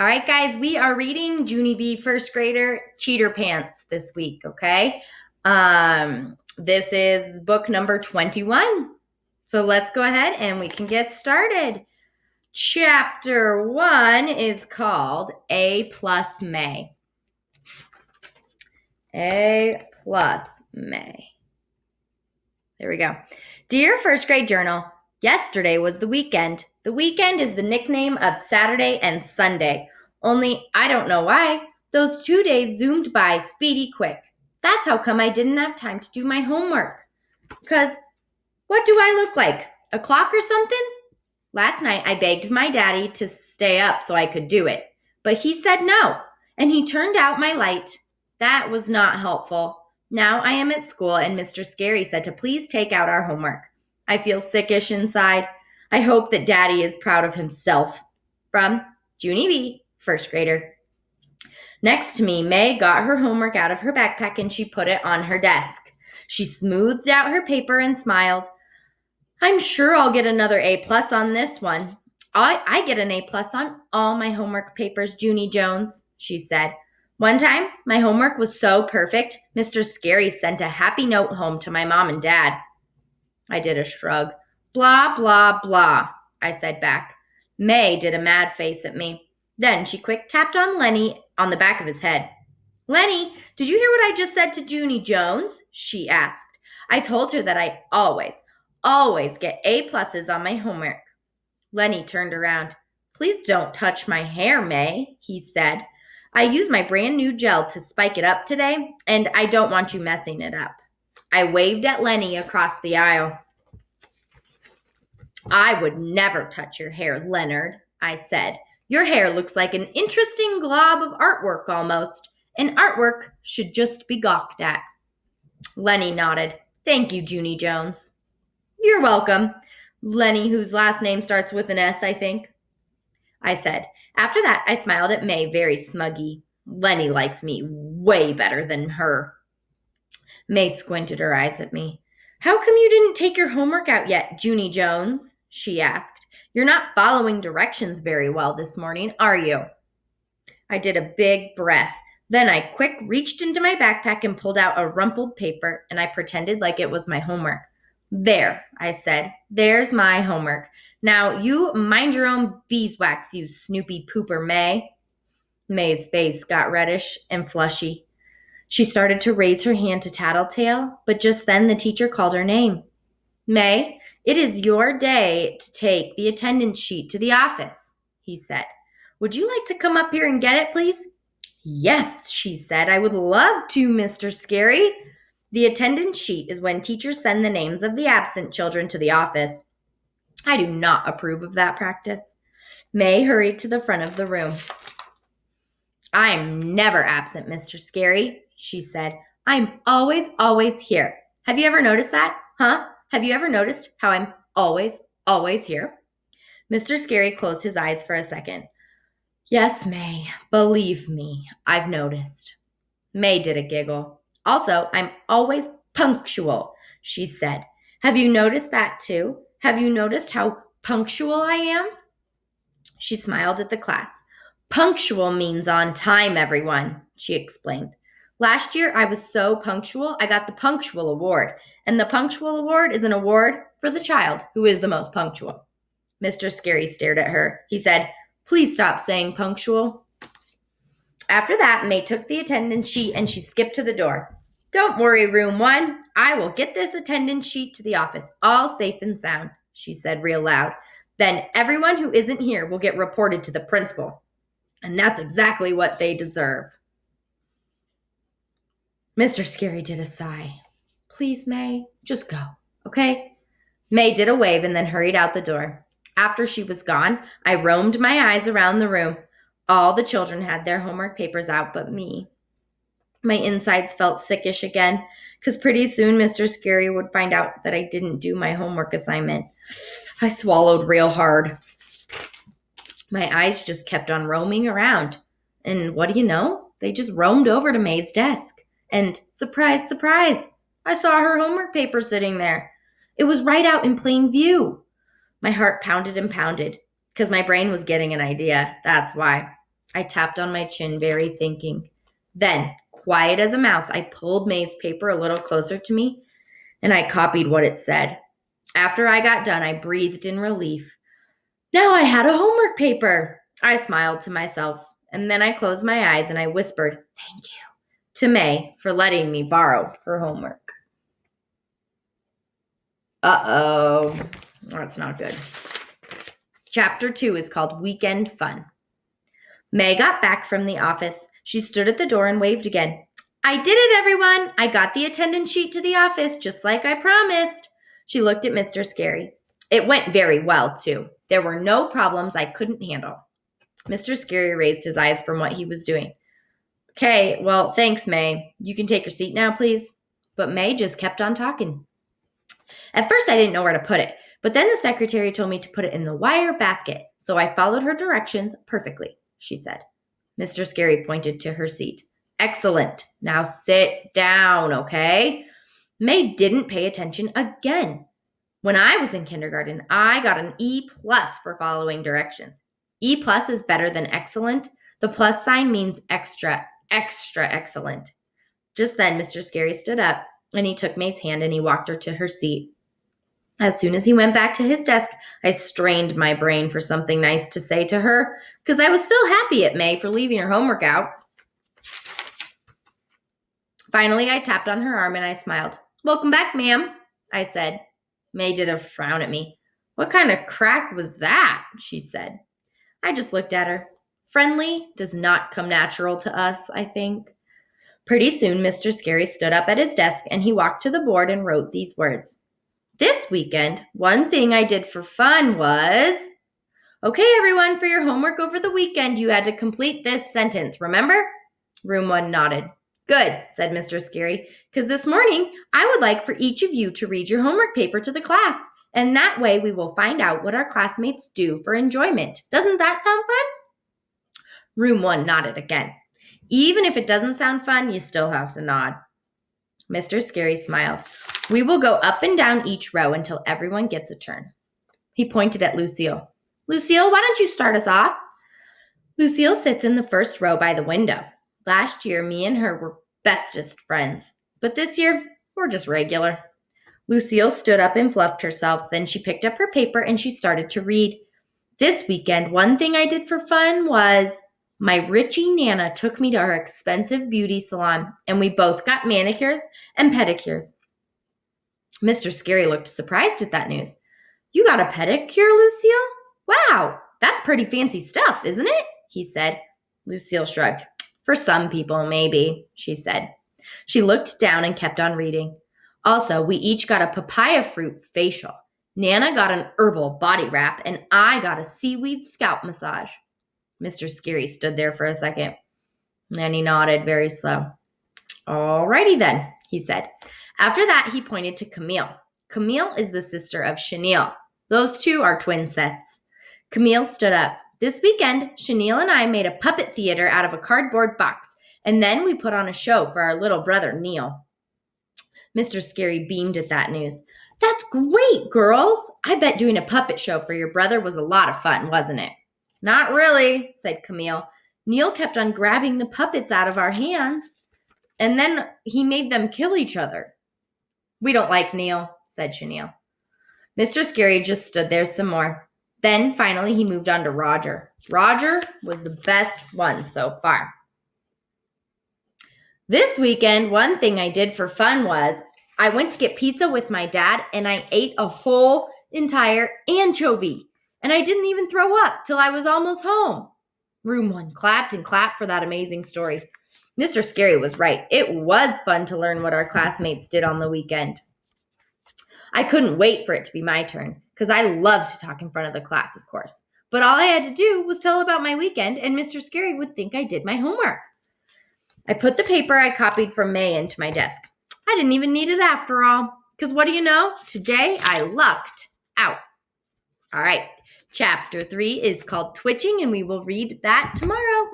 All right, guys, we are reading Junie B. First Grader Cheater Pants this week, okay? This is book number 21. So let's go ahead and we can get started. Chapter 1 is called A plus May. A plus May. There we go. Dear First Grade Journal, yesterday was the weekend. The weekend is the nickname of Saturday and Sunday. Only I don't know why. Those 2 days zoomed by speedy quick. That's how come I didn't have time to do my homework. 'Cause what do I look like? A clock or something? Last night I begged my daddy to stay up so I could do it. But he said no, and he turned out my light. That was not helpful. Now I am at school and Mr. Scary said to please take out our homework. I feel sickish inside. I hope that Daddy is proud of himself. From Junie B, first grader. Next to me, May got her homework out of her backpack and she put it on her desk. She smoothed out her paper and smiled. I'm sure I'll get another A+ on this one. I get an A+ on all my homework papers, Junie Jones, she said. One time, my homework was so perfect, Mr. Scary sent a happy note home to my mom and dad. I did a shrug. Blah, blah, blah, I said back. May did a mad face at me. Then she quick tapped on Lenny on the back of his head. Lenny, did you hear what I just said to Junie Jones? She asked. I told her that I always get A+ on my homework. Lenny turned around. Please don't touch my hair, May, he said. I used my brand new gel to spike it up today, and I don't want you messing it up. I waved at Lenny across the aisle. I would never touch your hair, Leonard, I said. Your hair looks like an interesting glob of artwork almost, and artwork should just be gawked at. Lenny nodded. Thank you, Junie Jones. You're welcome. Lenny, whose last name starts with an S, I think. I said. After that, I smiled at May very smuggy. Lenny likes me way better than her. May squinted her eyes at me. How come you didn't take your homework out yet, Junie Jones? She asked. You're not following directions very well this morning, are you? I did a big breath. Then I quick reached into my backpack and pulled out a rumpled paper, and I pretended like it was my homework. There, I said. There's my homework. Now, you mind your own beeswax, you snoopy pooper, May. May's face got reddish and flushy. She started to raise her hand to Tattletale, but just then the teacher called her name. May, it is your day to take the attendance sheet to the office, he said. Would you like to come up here and get it, please? Yes, she said. I would love to, Mr. Scary. The attendance sheet is when teachers send the names of the absent children to the office. I do not approve of that practice. May hurried to the front of the room. I'm never absent, Mr. Scary, she said. I'm always here. Have you ever noticed that? Huh? Have you ever noticed how I'm always here? Mr. Scary closed his eyes for a second. Yes, May, believe me, I've noticed. May did a giggle. Also, I'm always punctual, she said. Have you noticed that too? Have you noticed how punctual I am? She smiled at the class. Punctual means on time, everyone, she explained. Last year, I was so punctual, I got the Punctual Award. And the Punctual Award is an award for the child who is the most punctual. Mr. Scary stared at her. He said, please stop saying punctual. After that, May took the attendance sheet and she skipped to the door. Don't worry, room 1. I will get this attendance sheet to the office, all safe and sound, she said real loud. Then everyone who isn't here will get reported to the principal. And that's exactly what they deserve. Mr. Scary did a sigh. Please, May, just go, okay? May did a wave and then hurried out the door. After she was gone, I roamed my eyes around the room. All the children had their homework papers out but me. My insides felt sickish again, because pretty soon Mr. Scary would find out that I didn't do my homework assignment. I swallowed real hard. My eyes just kept on roaming around. And what do you know? They just roamed over to May's desk. And surprise, surprise, I saw her homework paper sitting there. It was right out in plain view. My heart pounded and pounded, because my brain was getting an idea. That's why. I tapped on my chin, very thinking. Then, quiet as a mouse, I pulled May's paper a little closer to me and I copied what it said. After I got done, I breathed in relief. Now I had a homework paper. I smiled to myself, and then I closed my eyes and I whispered, "Thank you," to May for letting me borrow her homework. Uh-oh, that's not good. Chapter 2 is called Weekend Fun. May got back from the office. She stood at the door and waved again. "I did it, everyone. I got the attendance sheet to the office, just like I promised." She looked at Mr. Scary. It went very well, too. There were no problems I couldn't handle. Mr. Scary raised his eyes from what he was doing. "Okay, well, thanks, May. You can take your seat now, please." But May just kept on talking. At first, I didn't know where to put it, but then the secretary told me to put it in the wire basket, so I followed her directions perfectly, she said. Mr. Scary pointed to her seat. "Excellent. Now sit down, okay?" May didn't pay attention again. When I was in kindergarten, I got an E+ for following directions. E+ is better than excellent. The plus sign means extra, extra excellent. Just then, Mr. Scary stood up, and he took May's hand and he walked her to her seat. As soon as he went back to his desk, I strained my brain for something nice to say to her, because I was still happy at May for leaving her homework out. Finally, I tapped on her arm and I smiled. "Welcome back, ma'am," I said. May did a frown at me. "What kind of crack was that?" she said. I just looked at her. Friendly does not come natural to us, I think. Pretty soon, Mr. Scary stood up at his desk and he walked to the board and wrote these words. "This weekend, one thing I did for fun was..." "Okay, everyone, for your homework over the weekend, you had to complete this sentence, remember?" Room 1 nodded. "Good," said Mr. Scary, "because this morning I would like for each of you to read your homework paper to the class, and that way we will find out what our classmates do for enjoyment. Doesn't that sound fun?" Room 1 nodded again. Even if it doesn't sound fun, you still have to nod. Mr. Scary smiled. "We will go up and down each row until everyone gets a turn." He pointed at Lucille. "Lucille, why don't you start us off?" Lucille sits in the first row by the window. Last year, me and her were bestest friends, but this year, we're just regular. Lucille stood up and fluffed herself. Then she picked up her paper and she started to read. "This weekend, one thing I did for fun was... my Richie Nana took me to her expensive beauty salon, and we both got manicures and pedicures." Mr. Scary looked surprised at that news. "You got a pedicure, Lucille? Wow, that's pretty fancy stuff, isn't it?" he said. Lucille shrugged. "For some people, maybe," she said. She looked down and kept on reading. "Also, we each got a papaya fruit facial. Nana got an herbal body wrap, and I got a seaweed scalp massage." Mr. Scary stood there for a second. Then he nodded very slow. "Alrighty then," he said. After that, he pointed to Camille. Camille is the sister of Chenille. Those two are twin sets. Camille stood up. "This weekend, Chenille and I made a puppet theater out of a cardboard box, and then we put on a show for our little brother, Neil." Mr. Scary beamed at that news. "That's great, girls. I bet doing a puppet show for your brother was a lot of fun, wasn't it?" "Not really," said Camille. "Neil kept on grabbing the puppets out of our hands, and then he made them kill each other." "We don't like Neil," said Chenille. Mr. Scary just stood there some more. Then, finally, he moved on to Roger. Roger was the best one so far. "This weekend, one thing I did for fun was I went to get pizza with my dad, and I ate a whole entire anchovy. And I didn't even throw up till I was almost home." Room 1 clapped and clapped for that amazing story. Mr. Scary was right. It was fun to learn what our classmates did on the weekend. I couldn't wait for it to be my turn, because I love to talk in front of the class, of course. But all I had to do was tell about my weekend, and Mr. Scary would think I did my homework. I put the paper I copied from May into my desk. I didn't even need it after all, because what do you know? Today I lucked out. All right. Chapter 3 is called Twitching, and we will read that tomorrow.